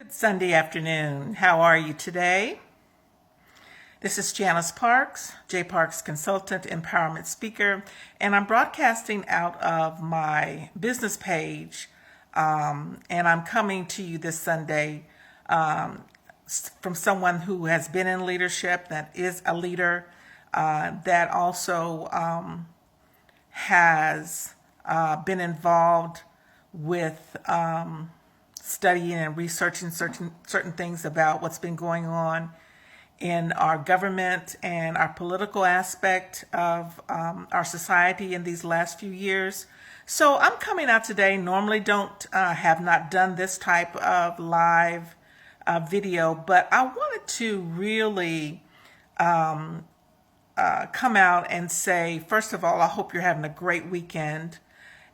Good Sunday afternoon. How are you today? This is Janice Parks, J. Parks Consultant, Empowerment Speaker, and I'm broadcasting out of my business page, and I'm coming to you this Sunday from someone who has been in leadership, that is a leader, that also has been involved with studying and researching certain things about what's been going on in our government and our political aspect of our society in these last few years. So I'm coming out today. Normally have not done this type of live video, but I wanted to really come out and say, first of all, I hope you're having a great weekend.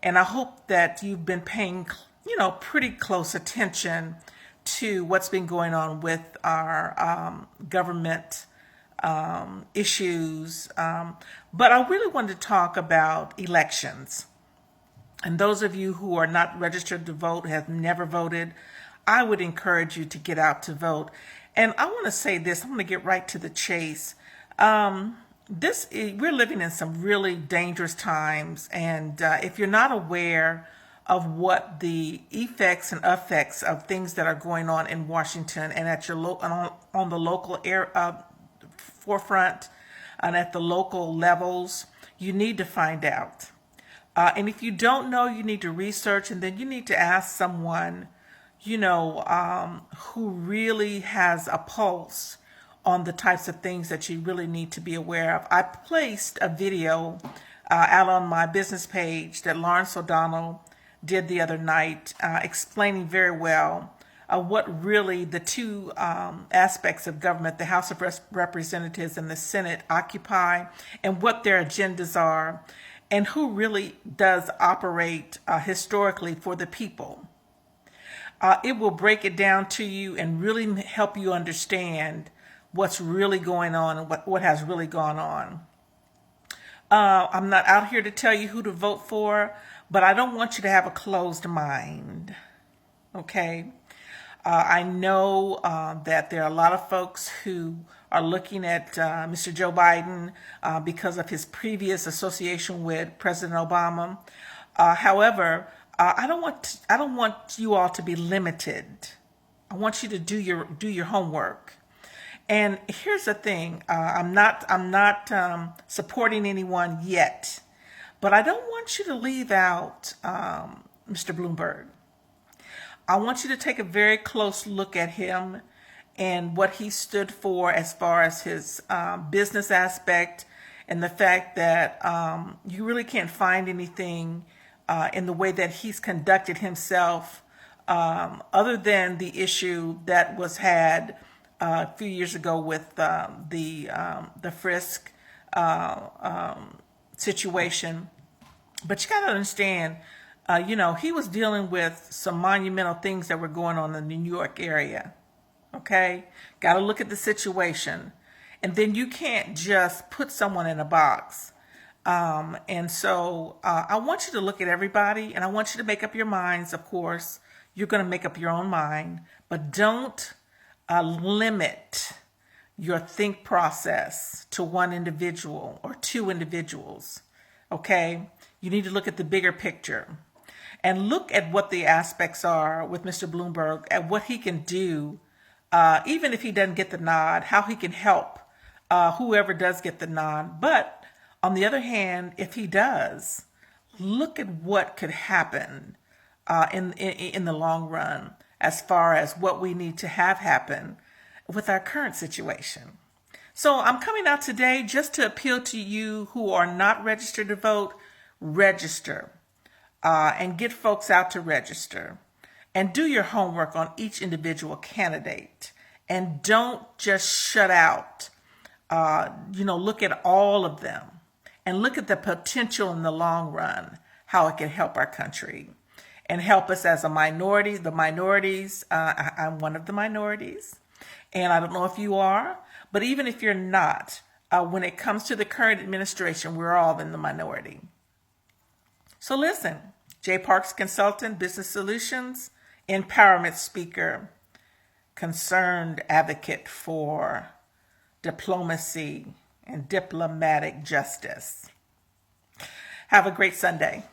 And I hope that you've been paying pretty close attention to what's been going on with our government issues. But I really wanted to talk about elections. And those of you who are not registered to vote, have never voted, I would encourage you to get out to vote. And I want to say this, I'm going to get right to the chase. We're living in some really dangerous times. And if you're not aware of what the effects and effects of things that are going on in Washington and at your on the local forefront and at the local levels, you need to find out. And if you don't know, you need to research, and then you need to ask someone, who really has a pulse on the types of things that you really need to be aware of. I placed a video out on my business page that Lawrence O'Donnell did the other night, explaining very well what really the two aspects of government, the House of Representatives and the Senate, occupy, and what their agendas are, and who really does operate historically for the people. It will break it down to you and really help you understand what's really going on and what has really gone on. I'm not out here to tell you who to vote for, but I don't want you to have a closed mind, okay? I know that there are a lot of folks who are looking at Mr. Joe Biden because of his previous association with President Obama. However, I don't want you all to be limited. I want you to do your homework. And here's the thing: I'm not supporting anyone yet, but I don't want you to leave out Mr. Bloomberg. I want you to take a very close look at him and what he stood for as far as his business aspect, and the fact that you really can't find anything in the way that he's conducted himself, other than the issue that was had a few years ago with the Frisk situation. But you got to understand, he was dealing with some monumental things that were going on in the New York area. Okay? Got to look at the situation. And then you can't just put someone in a box. And so I want you to look at everybody, and I want you to make up your minds, of course. You're going to make up your own mind, but don't limit your think process to one individual or two individuals. Okay? You need to look at the bigger picture and look at what the aspects are with Mr. Bloomberg, at what he can do, even if he doesn't get the nod, how he can help whoever does get the nod. But on the other hand, if he does, look at what could happen in the long run as far as what we need to have happen with our current situation. So I'm coming out today just to appeal to you who are not registered to vote. Register and get folks out to register, and do your homework on each individual candidate, and don't just shut out. Look at all of them and look at the potential in the long run, how it can help our country and help us as a minority. The minorities, I'm one of the minorities, and I don't know if you are, but even if you're not, when it comes to the current administration, we're all in the minority. So listen, J. Parks Consultant, Business Solutions, Empowerment Speaker. concerned advocate for diplomacy and diplomatic justice. Have a great Sunday.